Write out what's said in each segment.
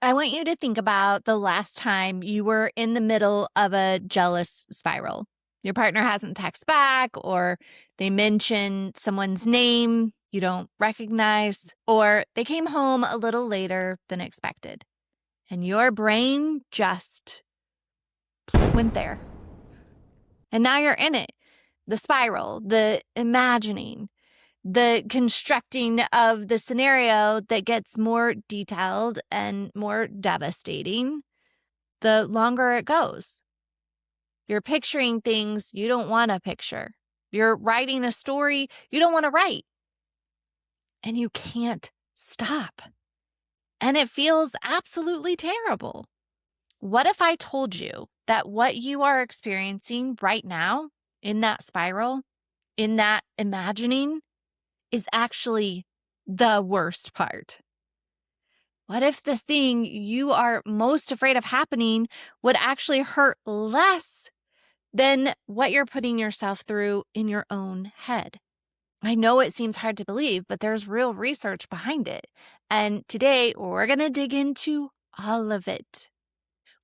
I want you to think about the last time you were in the middle of a jealous spiral. Your partner hasn't texted back, or they mention someone's name you don't recognize, or they came home a little later than expected. And your brain just went there. And now you're in it. The spiral, the imagining, the constructing of the scenario that gets more detailed and more devastating the longer it goes. You're picturing things you don't want to picture. You're writing a story you don't want to write. And you can't stop. And it feels absolutely terrible. What if I told you that what you are experiencing right now in that spiral, in that imagining, is actually the worst part? What if the thing you are most afraid of happening would actually hurt less than what you're putting yourself through in your own head? I know it seems hard to believe, but there's real research behind it. And today we're going to dig into all of it.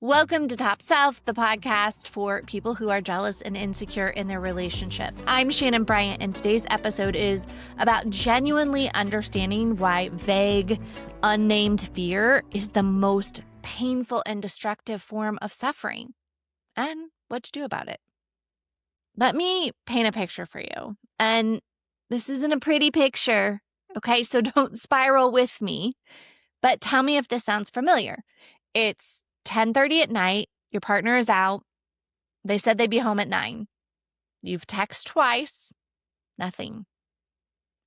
Welcome to Top Self, the podcast for people who are jealous and insecure in their relationship. I'm Shannon Bryant, and today's episode is about genuinely understanding why vague, unnamed fear is the most painful and destructive form of suffering, and what to do about it. Let me paint a picture for you. And this isn't a pretty picture, okay? So don't spiral with me, but tell me if this sounds familiar. It's 10:30 at night, your partner is out. They said they'd be home at 9. You've texted twice, nothing.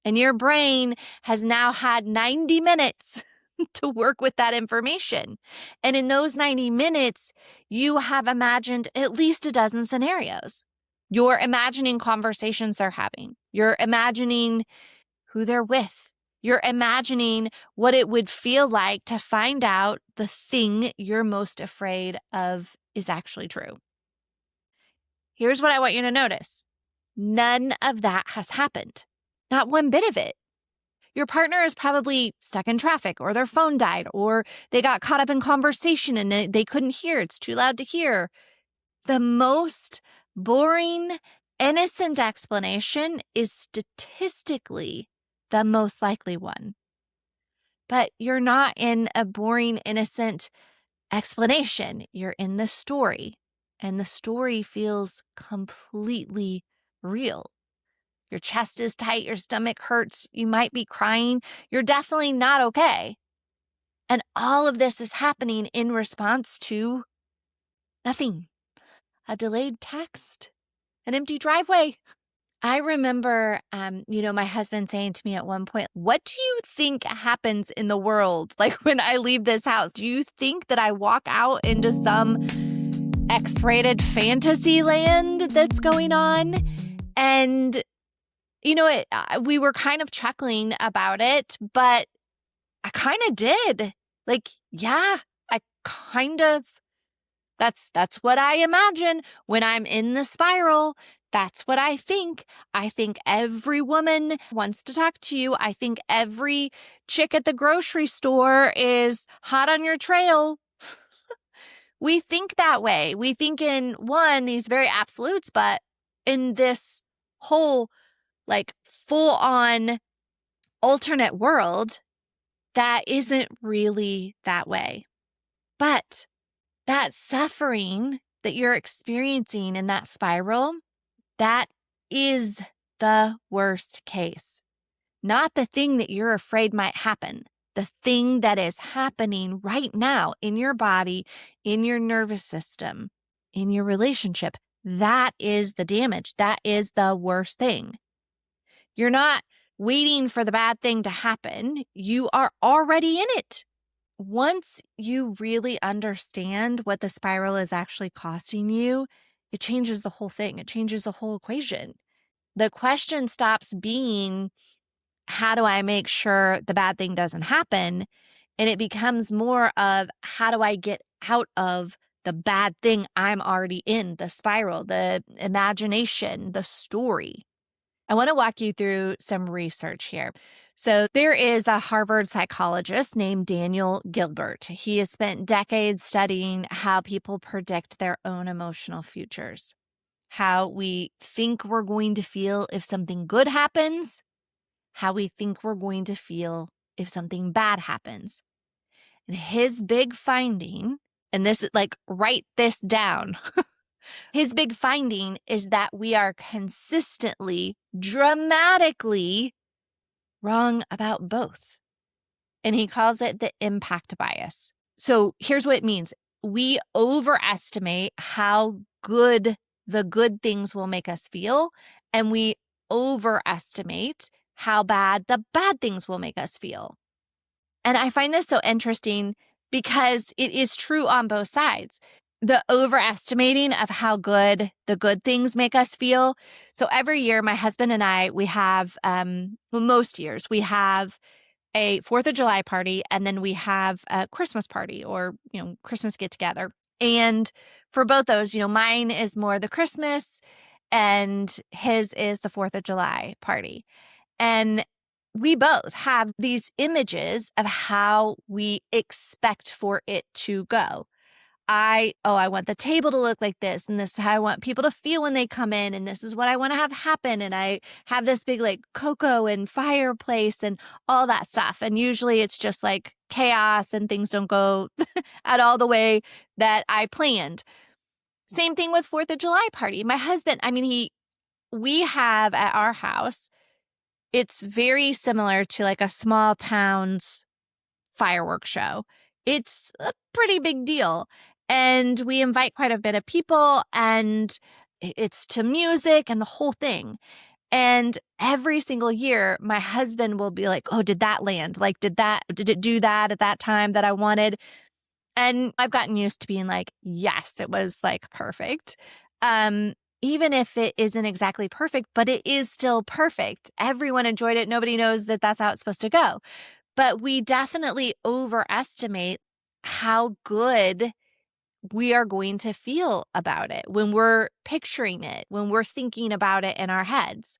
And your brain has now had 90 minutes to work with that information. And in those 90 minutes, you have imagined at least a dozen scenarios. You're imagining conversations they're having. You're imagining who they're with. You're imagining what it would feel like to find out the thing you're most afraid of is actually true. Here's what I want you to notice. None of that has happened. Not one bit of it. Your partner is probably stuck in traffic, or their phone died, or they got caught up in conversation and they couldn't hear. It's too loud to hear. The most boring, innocent explanation is statistically the most likely one. But you're not in a boring, innocent explanation. You're in the story, and the story feels completely real. Your chest is tight, your stomach hurts, you might be crying, you're definitely not okay. And all of this is happening in response to nothing. A delayed text, an empty driveway. I remember, my husband saying to me at one point, what do you think happens in the world? Like when I leave this house, do you think that I walk out into some X-rated fantasy land that's going on? And, we were kind of chuckling about it, but I kind of did. Like, yeah, I kind of, that's what I imagine when I'm in the spiral. That's what I think. I think every woman wants to talk to you. I think every chick at the grocery store is hot on your trail. We think that way. We think in these very absolutes, but in this whole full-on alternate world, that isn't really that way. But that suffering that you're experiencing in that spiral, that is the worst case. Not the thing that you're afraid might happen. The thing that is happening right now in your body, in your nervous system, in your relationship. That is the damage. That is the worst thing. You're not waiting for the bad thing to happen. You are already in it. Once you really understand what the spiral is actually costing you, it changes the whole thing. It changes the whole equation. The question stops being, how do I make sure the bad thing doesn't happen? And it becomes more of, how do I get out of the bad thing I'm already in, the spiral, the imagination, the story. I want to walk you through some research here. So there is a Harvard psychologist named Daniel Gilbert. He has spent decades studying how people predict their own emotional futures, how we think we're going to feel if something good happens, how we think we're going to feel if something bad happens. And his big finding, and this, like, write this down. His big finding is that we are consistently, dramatically wrong about both. And he calls it the impact bias. So here's what it means. We overestimate how good the good things will make us feel, and we overestimate how bad the bad things will make us feel. And I find this so interesting because it is true on both sides. The overestimating of how good the good things make us feel. So every year, my husband and I, we have, most years, we have a 4th of July party, and then we have a Christmas party or, Christmas get together. And for both those, mine is more the Christmas and his is the 4th of July party. And we both have these images of how we expect for it to go. I want the table to look like this, and this is how I want people to feel when they come in, and this is what I want to have happen. And I have this big like cocoa and fireplace and all that stuff. And usually it's just like chaos and things don't go at all the way that I planned. Same thing with 4th of July party. My husband, we have at our house, it's very similar to like a small town's fireworks show. It's a pretty big deal. And we invite quite a bit of people, and it's to music and the whole thing. And every single year, my husband will be like, oh, did that land? Like, did it do that at that time that I wanted? And I've gotten used to being like, yes, it was like perfect. Even if it isn't exactly perfect, but it is still perfect. Everyone enjoyed it. Nobody knows that that's how it's supposed to go. But we definitely overestimate how good we are going to feel about it when we're picturing it, when we're thinking about it in our heads.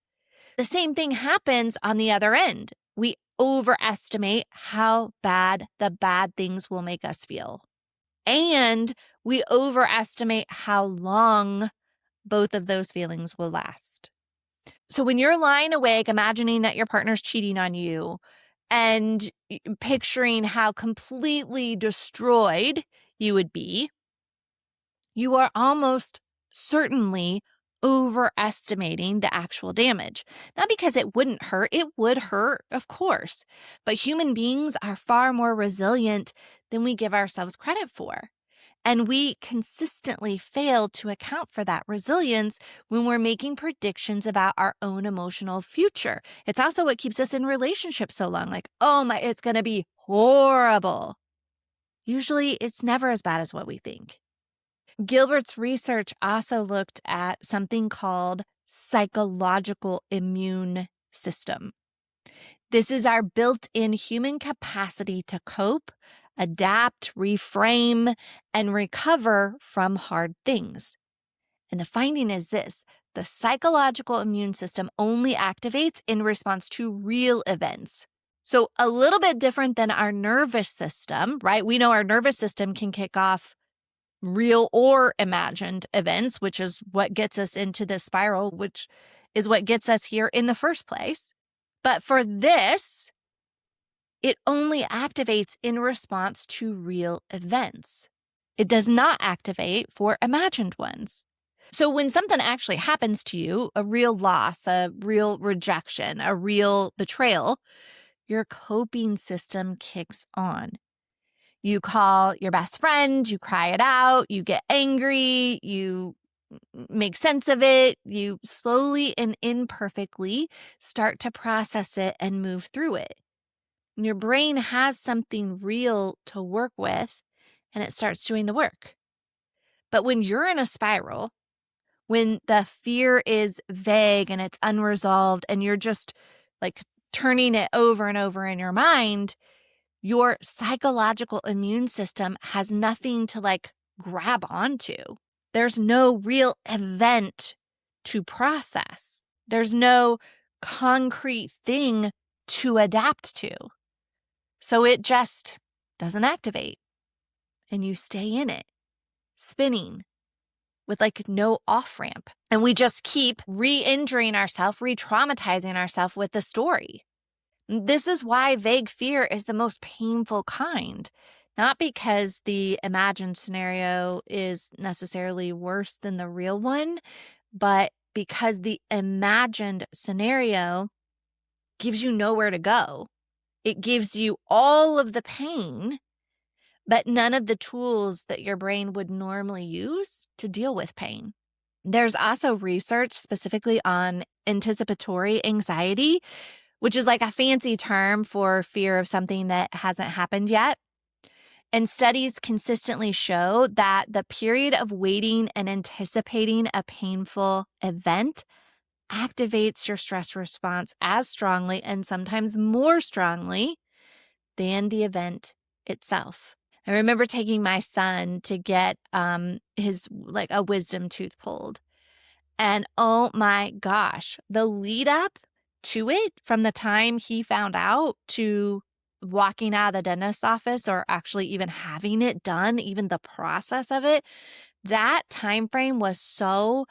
The same thing happens on the other end. We overestimate how bad the bad things will make us feel. And we overestimate how long both of those feelings will last. So when you're lying awake, imagining that your partner's cheating on you and picturing how completely destroyed you would be, you are almost certainly overestimating the actual damage. Not because it wouldn't hurt, it would hurt, of course. But human beings are far more resilient than we give ourselves credit for. And we consistently fail to account for that resilience when we're making predictions about our own emotional future. It's also what keeps us in relationships so long. Like, it's going to be horrible. Usually it's never as bad as what we think. Gilbert's research also looked at something called psychological immune system. This is our built-in human capacity to cope, adapt, reframe, and recover from hard things. And the finding is this: the psychological immune system only activates in response to real events. So a little bit different than our nervous system, right? We know our nervous system can kick off real or imagined events, which is what gets us into this spiral, which is what gets us here in the first place. But for this, it only activates in response to real events. It does not activate for imagined ones. So when something actually happens to you, a real loss, a real rejection, a real betrayal, your coping system kicks on. You call your best friend, you cry it out, you get angry, you make sense of it, you slowly and imperfectly start to process it and move through it. And your brain has something real to work with, and it starts doing the work. But when you're in a spiral, when the fear is vague and it's unresolved and you're just like turning it over and over in your mind, your psychological immune system has nothing to like grab onto. There's no real event to process. There's no concrete thing to adapt to. So it just doesn't activate and you stay in it, spinning with like no off ramp. And we just keep re-injuring ourselves, re-traumatizing ourselves with the story. This is why vague fear is the most painful kind. Not because the imagined scenario is necessarily worse than the real one, but because the imagined scenario gives you nowhere to go. It gives you all of the pain, but none of the tools that your brain would normally use to deal with pain. There's also research specifically on anticipatory anxiety, which is like a fancy term for fear of something that hasn't happened yet. And studies consistently show that the period of waiting and anticipating a painful event activates your stress response as strongly and sometimes more strongly than the event itself. I remember taking my son to get his like a wisdom tooth pulled. And oh my gosh, the lead up to it from the time he found out to walking out of the dentist's office or actually even having it done, even the process of it, that time frame was so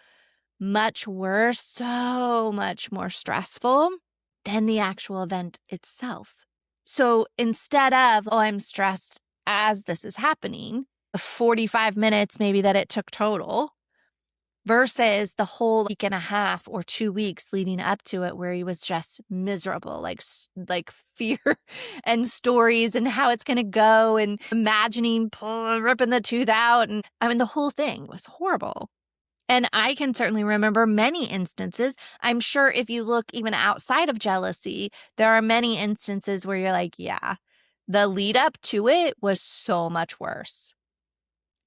much worse, so much more stressful than the actual event itself. So instead of, oh, I'm stressed as this is happening, 45 minutes maybe that it took total, versus the whole week and a half or 2 weeks leading up to it where he was just miserable, like fear and stories and how it's going to go and imagining ripping the tooth out. And I mean, the whole thing was horrible. And I can certainly remember many instances. I'm sure if you look even outside of jealousy, there are many instances where you're like, yeah, the lead up to it was so much worse.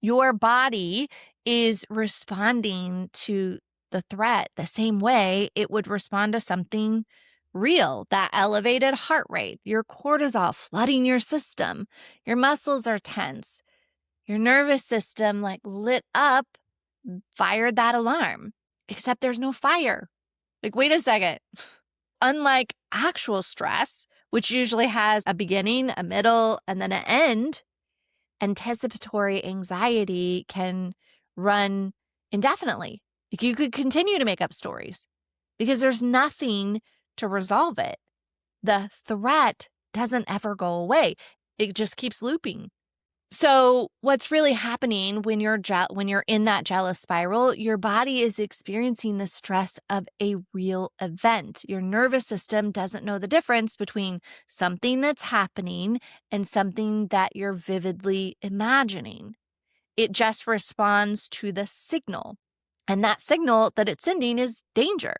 Your body is responding to the threat the same way it would respond to something real, that elevated heart rate, your cortisol flooding your system, your muscles are tense, your nervous system like lit up, fired that alarm, except there's no fire. Like, wait a second. Unlike actual stress, which usually has a beginning, a middle, and then an end, anticipatory anxiety can run indefinitely. Like you could continue to make up stories because there's nothing to resolve it. The threat doesn't ever go away. It just keeps looping. So what's really happening when you're in that jealous spiral, your body is experiencing the stress of a real event. Your nervous system doesn't know the difference between something that's happening and something that you're vividly imagining. It just responds to the signal. And that signal that it's sending is danger.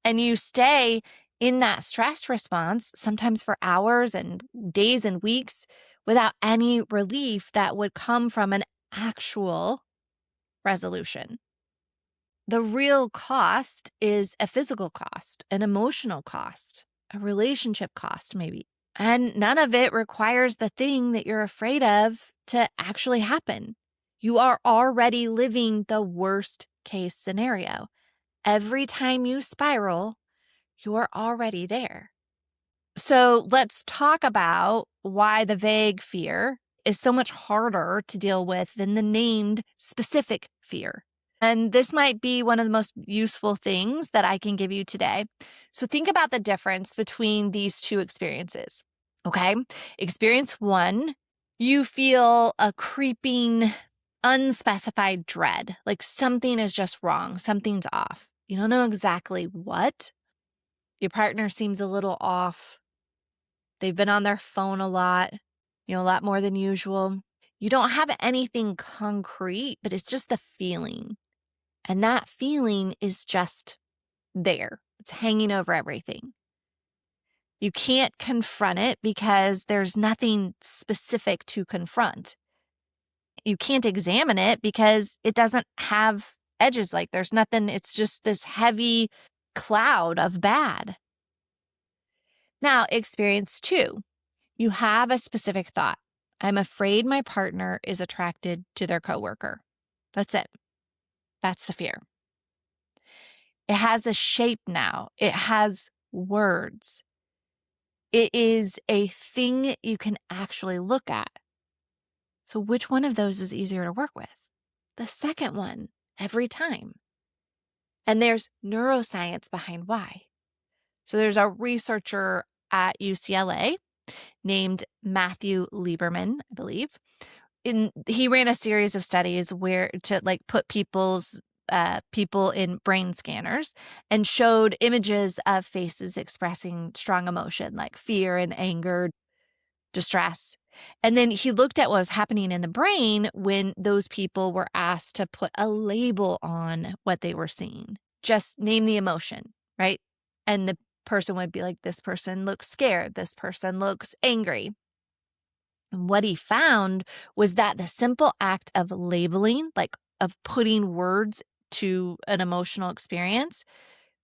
And you stay in that stress response, sometimes for hours and days and weeks, without any relief that would come from an actual resolution. The real cost is a physical cost, an emotional cost, a relationship cost, maybe. And none of it requires the thing that you're afraid of to actually happen. You are already living the worst case scenario. Every time you spiral, you're already there. So let's talk about why the vague fear is so much harder to deal with than the named specific fear. And this might be one of the most useful things that I can give you today. So think about the difference between these two experiences. Okay. Experience one, you feel a creeping, unspecified dread, like something is just wrong, something's off. You don't know exactly what. Your partner seems a little off. They've been on their phone a lot, a lot more than usual. You don't have anything concrete, but it's just the feeling. And that feeling is just there. It's hanging over everything. You can't confront it because there's nothing specific to confront. You can't examine it because it doesn't have edges. Like there's nothing. It's just this heavy cloud of bad. Now, experience two. You have a specific thought. I'm afraid my partner is attracted to their coworker. That's it. That's the fear. It has a shape now. It has words. It is a thing you can actually look at. So which one of those is easier to work with? The second one, every time. And there's neuroscience behind why. So there's a researcher at UCLA named Matthew Lieberman, I believe. He ran a series of studies where to like put people in brain scanners and showed images of faces expressing strong emotion like fear and anger, distress. And then he looked at what was happening in the brain when those people were asked to put a label on what they were seeing. Just name the emotion, right? And the person would be like, this person looks scared. This person looks angry. And what he found was that the simple act of labeling, like of putting words to an emotional experience,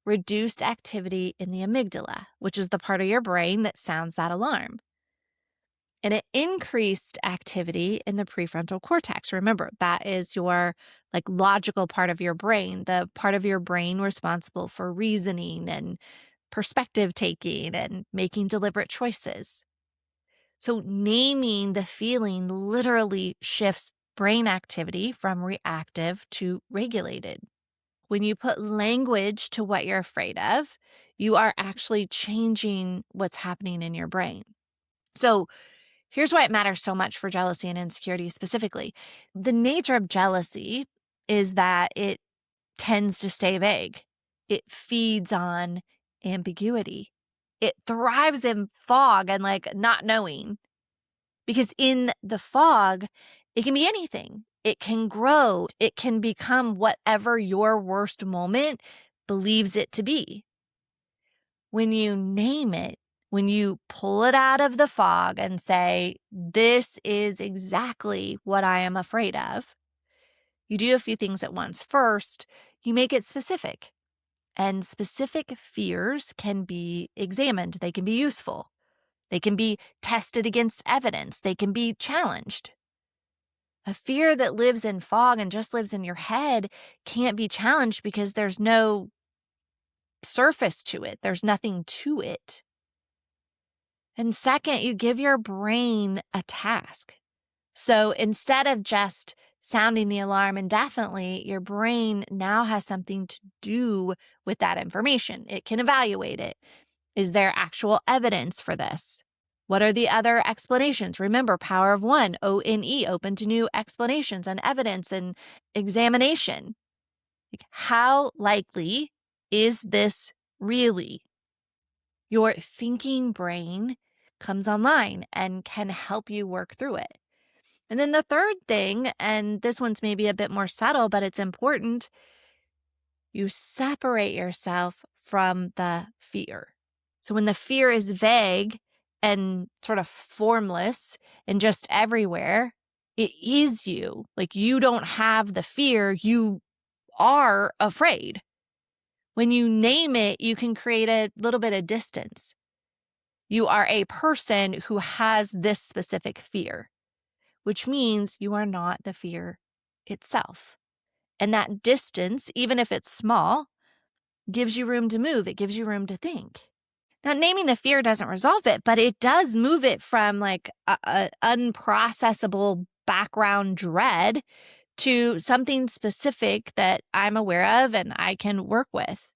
reduced activity in the amygdala, which is the part of your brain that sounds that alarm. And it increased activity in the prefrontal cortex. Remember, that is your like logical part of your brain, the part of your brain responsible for reasoning and perspective taking and making deliberate choices. So naming the feeling literally shifts brain activity from reactive to regulated. When you put language to what you're afraid of, you are actually changing what's happening in your brain. So here's why it matters so much for jealousy and insecurity specifically. The nature of jealousy is that it tends to stay vague. It feeds on ambiguity. It thrives in fog and like not knowing. Because in the fog, it can be anything. It can grow. It can become whatever your worst moment believes it to be. When you name it, when you pull it out of the fog and say, this is exactly what I am afraid of, you do a few things at once. First, you make it specific. And specific fears can be examined. They can be useful. They can be tested against evidence. They can be challenged. A fear that lives in fog and just lives in your head can't be challenged because there's no surface to it. There's nothing to it. And second, you give your brain a task. So instead of just sounding the alarm indefinitely, your brain now has something to do with that information. It can evaluate it. Is there actual evidence for this? What are the other explanations? Remember, power of one, ONE, open to new explanations and evidence and examination. Like, how likely is this really? Your thinking brain comes online and can help you work through it. And then the third thing, and this one's maybe a bit more subtle, but it's important, you separate yourself from the fear. So when the fear is vague and sort of formless and just everywhere, it is you. Like you don't have the fear, you are afraid. When you name it, you can create a little bit of distance. You are a person who has this specific fear, which means you are not the fear itself. And that distance, even if it's small, gives you room to move. It gives you room to think. Now, naming the fear doesn't resolve it, but it does move it from like a unprocessable background dread to something specific that I'm aware of and I can work with.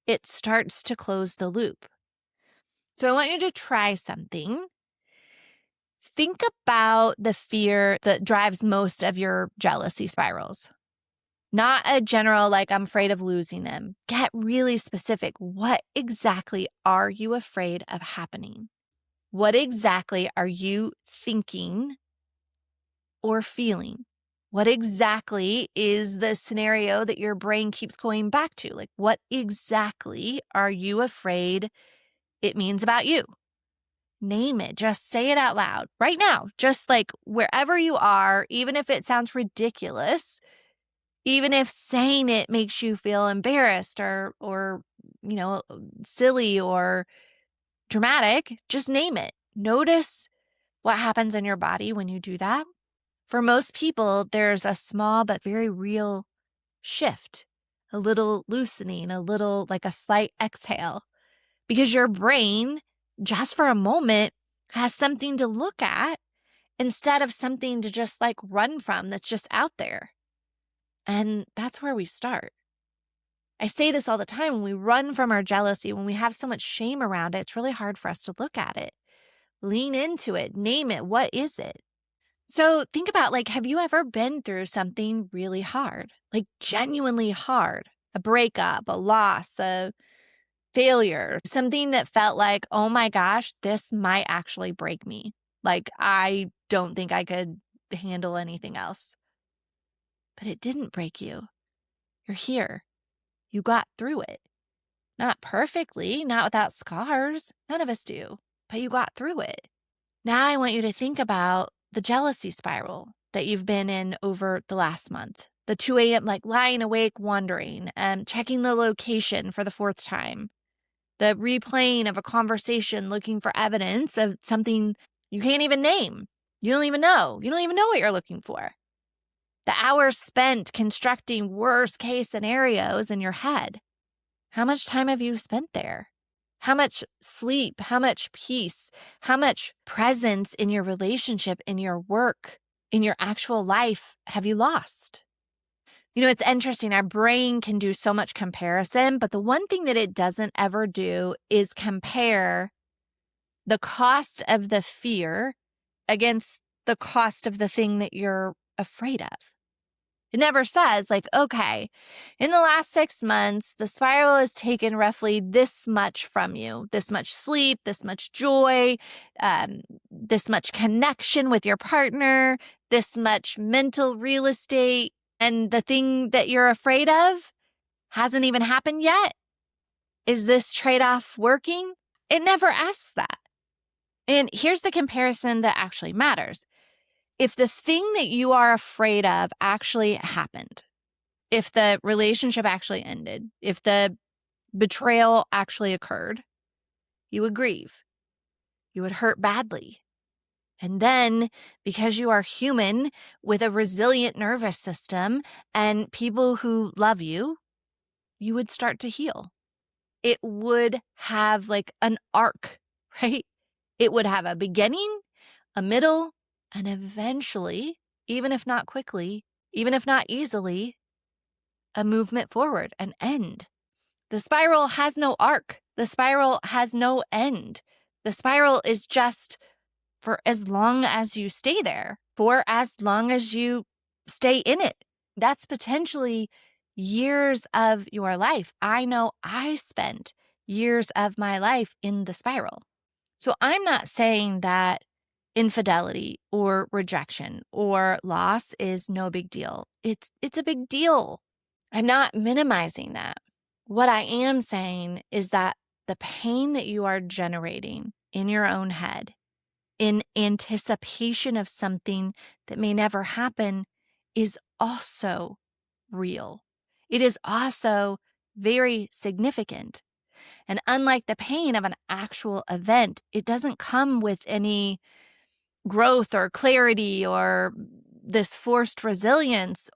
It starts to close the loop. So I want you to try something. Think about the fear that drives most of your jealousy spirals. Not a general, like, I'm afraid of losing them. Get really specific. What exactly are you afraid of happening? What exactly are you thinking or feeling? What exactly is the scenario that your brain keeps going back to? Like, what exactly are you afraid it means about you? Name it. Just say it out loud right now. Just like wherever you are, even if it sounds ridiculous, even if saying it makes you feel embarrassed or silly or dramatic, just name it. Notice what happens in your body when you do that. For most people, there's a small but very real shift, a little loosening, a little like a slight exhale, because your brain just for a moment has something to look at instead of something to just like run from that's just out there. And that's where we start. I say this all the time. When we run from our jealousy, when we have so much shame around it, it's really hard for us to look at it. Lean into it, name it. What is it? So think about, like, have you ever been through something really hard, like genuinely hard? A breakup, a loss, a failure, something that felt like, oh my gosh, this might actually break me. Like, I don't think I could handle anything else. But it didn't break you. You're here. You got through it. Not perfectly, not without scars. None of us do. But you got through it. Now I want you to think about the jealousy spiral that you've been in over the last month. The 2 a.m., like lying awake, wondering, checking the location for the 4th time. The replaying of a conversation looking for evidence of something you can't even name. You don't even know. You don't even know what you're looking for. The hours spent constructing worst case scenarios in your head. How much time have you spent there? How much sleep? How much peace? How much presence in your relationship, in your work, in your actual life have you lost? You know, it's interesting. Our brain can do so much comparison, but the one thing that it doesn't ever do is compare the cost of the fear against the cost of the thing that you're afraid of. It never says, like, okay, in the last 6 months, the spiral has taken roughly this much from you, this much sleep, this much joy, this much connection with your partner, this much mental real estate, and the thing that you're afraid of hasn't even happened yet. Is this trade-off working? It never asks that. And here's the comparison that actually matters. If the thing that you are afraid of actually happened, if the relationship actually ended, if the betrayal actually occurred, you would grieve. You would hurt badly. And then, because you are human with a resilient nervous system and people who love you, you would start to heal. It would have like an arc, right? It would have a beginning, a middle, and eventually, even if not quickly, even if not easily, a movement forward, an end. The spiral has no arc. The spiral has no end. The spiral is just for as long as you stay there, for as long as you stay in it. That's potentially years of your life. I know I spent years of my life in the spiral. So I'm not saying that infidelity or rejection or loss is no big deal. It's a big deal. I'm not minimizing that. What I am saying is that the pain that you are generating in your own head in anticipation of something that may never happen is also real. It is also very significant. And unlike the pain of an actual event, it doesn't come with any growth or clarity or this forced resilience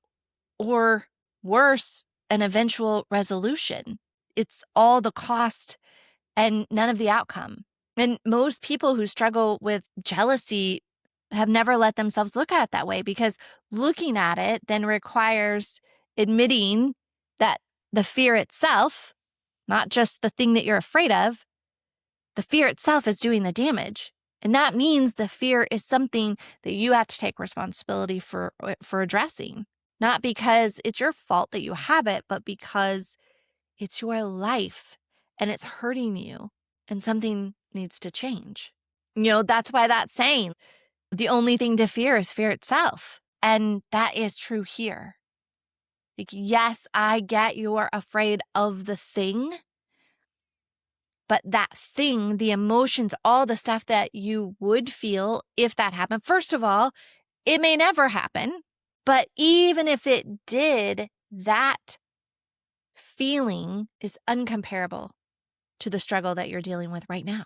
or worse, an eventual resolution. It's all the cost and none of the outcome. And most people who struggle with jealousy have never let themselves look at it that way, because looking at it then requires admitting that the fear itself, not just the thing that you're afraid of, the fear itself is doing the damage. And that means the fear is something that you have to take responsibility for addressing, not because it's your fault that you have it, but because it's your life and it's hurting you and something needs to change. You know, that's why that's saying the only thing to fear is fear itself. And that is true here. Like, yes, I get you're afraid of the thing, but that thing, the emotions, all the stuff that you would feel if that happened, first of all, it may never happen. But even if it did, that feeling is uncomparable to the struggle that you're dealing with right now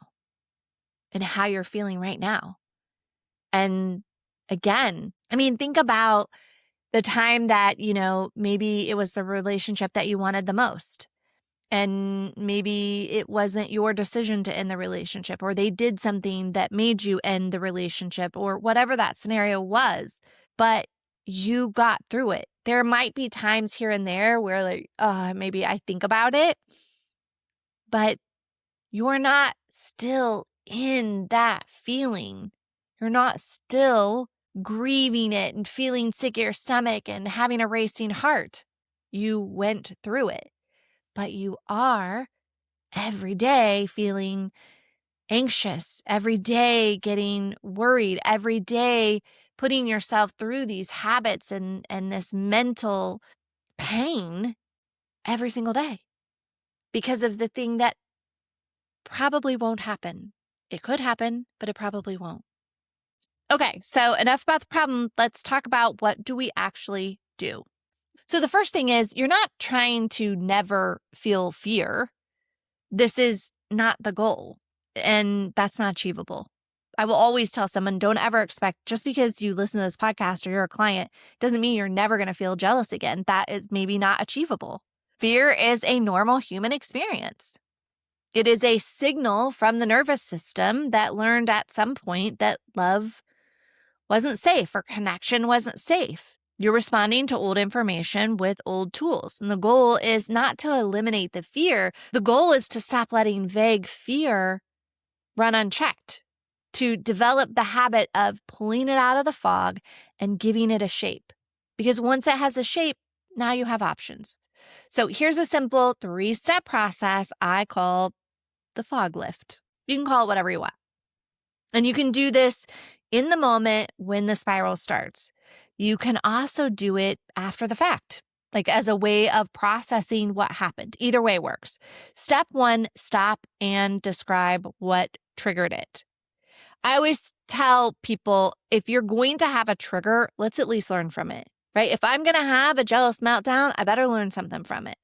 and how you're feeling right now. And again, I mean, think about the time that, maybe it was the relationship that you wanted the most. and maybe it wasn't your decision to end the relationship, or they did something that made you end the relationship, or whatever that scenario was, but you got through it. There might be times here and there where like, maybe I think about it, but you're not still in that feeling. You're not still grieving it and feeling sick at your stomach and having a racing heart. You went through it, but you are every day feeling anxious, every day getting worried, every day putting yourself through these habits and this mental pain every single day because of the thing that probably won't happen. It could happen, but it probably won't. Okay, so enough about the problem. Let's talk about what do we actually do. So the first thing is you're not trying to never feel fear. This is not the goal, and that's not achievable. I will always tell someone, don't ever expect, just because you listen to this podcast or you're a client, doesn't mean you're never going to feel jealous again. That is maybe not achievable. Fear is a normal human experience. It is a signal from the nervous system that learned at some point that love wasn't safe or connection wasn't safe. You're responding to old information with old tools. And the goal is not to eliminate the fear. The goal is to stop letting vague fear run unchecked, to develop the habit of pulling it out of the fog and giving it a shape. Because once it has a shape, now you have options. So here's a simple 3-step process I call the fog lift. You can call it whatever you want. And you can do this in the moment when the spiral starts. You can also do it after the fact, like as a way of processing what happened. Either way works. Step 1, stop and describe what triggered it. I always tell people, if you're going to have a trigger, let's at least learn from it, right? If I'm going to have a jealous meltdown, I better learn something from it.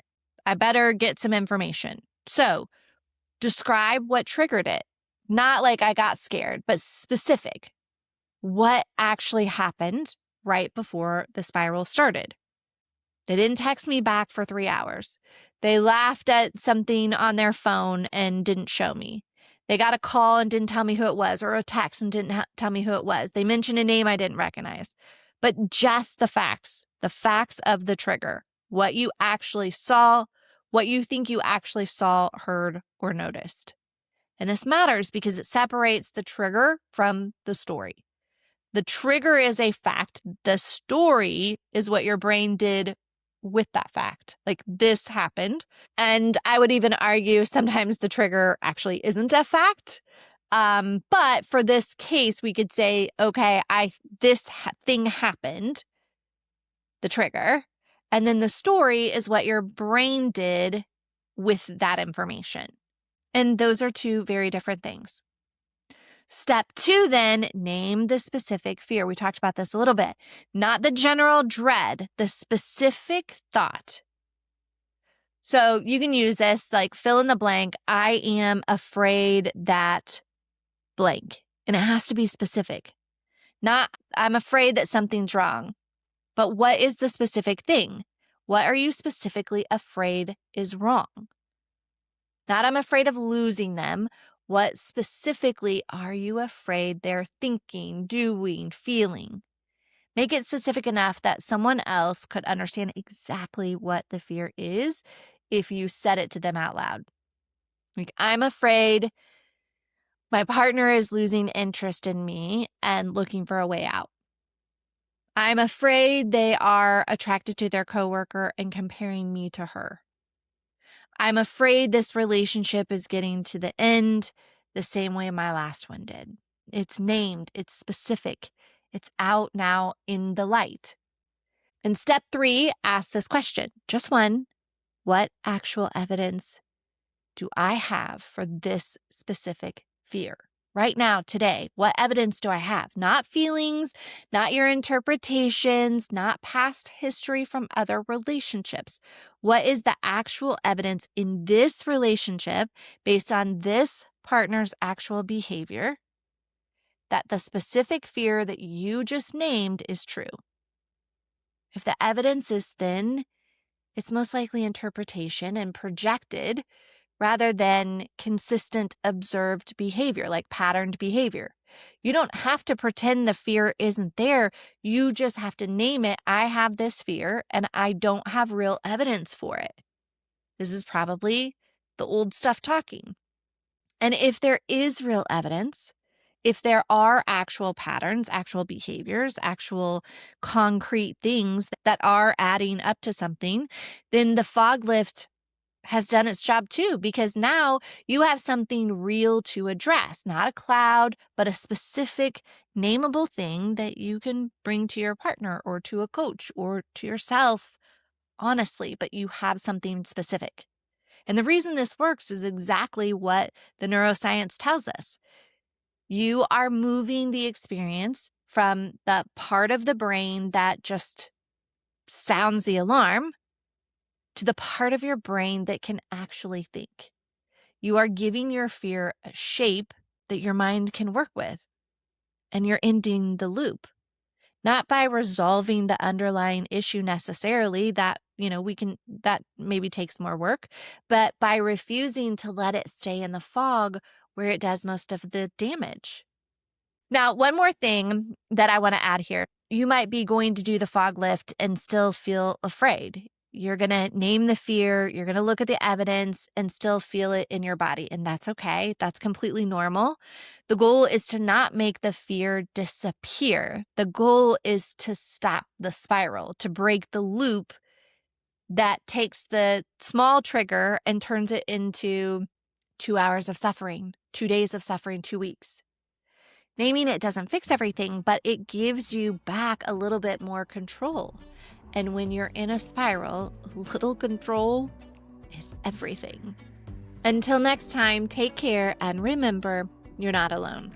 I better get some information. So describe what triggered it. Not like I got scared, but specific. What actually happened right before the spiral started? They didn't text me back for 3 hours. They laughed at something on their phone and didn't show me. They got a call and didn't tell me who it was, or a text and didn't tell me who it was. They mentioned a name I didn't recognize. But just the facts of the trigger, what you actually saw, what you think you actually saw, heard, or noticed. And this matters because it separates the trigger from the story. The trigger is a fact. The story is what your brain did with that fact. Like, this happened. And I would even argue sometimes the trigger actually isn't a fact. But for this case, we could say, okay, this thing happened, the trigger. And then the story is what your brain did with that information. And those are two very different things. Step 2, then, name the specific fear. We talked about this a little bit. Not the general dread, the specific thought. So you can use this, like fill in the blank. I am afraid that blank. And it has to be specific. Not, I'm afraid that something's wrong. But what is the specific thing? What are you specifically afraid is wrong? Not, I'm afraid of losing them. What specifically are you afraid they're thinking, doing, feeling? Make it specific enough that someone else could understand exactly what the fear is if you said it to them out loud. Like, I'm afraid my partner is losing interest in me and looking for a way out. I'm afraid they are attracted to their coworker and comparing me to her. I'm afraid this relationship is getting to the end the same way my last one did. It's named, it's specific, it's out now in the light. And step 3, ask this question, just one. What actual evidence do I have for this specific fear? Right now, today, what evidence do I have? Not feelings, not your interpretations, not past history from other relationships. What is the actual evidence in this relationship based on this partner's actual behavior that the specific fear that you just named is true? If the evidence is thin, it's most likely interpretation and projected rather than consistent observed behavior, like patterned behavior. You don't have to pretend the fear isn't there. You just have to name it. I have this fear and I don't have real evidence for it. This is probably the old stuff talking. And if there is real evidence, if there are actual patterns, actual behaviors, actual concrete things that are adding up to something, then the fog lift has done its job too, because now you have something real to address, not a cloud, but a specific nameable thing that you can bring to your partner or to a coach or to yourself honestly, but you have something specific. And the reason this works is exactly what the neuroscience tells us. You are moving the experience from the part of the brain that just sounds the alarm to the part of your brain that can actually think. You are giving your fear a shape that your mind can work with, and you're ending the loop. Not by resolving the underlying issue necessarily, that that maybe takes more work, but by refusing to let it stay in the fog where it does most of the damage. Now, one more thing that I want to add here. You might be going to do the fog lift and still feel afraid. You're going to name the fear, you're going to look at the evidence and still feel it in your body. And that's okay. That's completely normal. The goal is to not make the fear disappear. The goal is to stop the spiral, to break the loop that takes the small trigger and turns it into 2 hours of suffering, 2 days of suffering, 2 weeks. Naming it doesn't fix everything, but it gives you back a little bit more control. And when you're in a spiral, little control is everything. Until next time, take care and remember, you're not alone.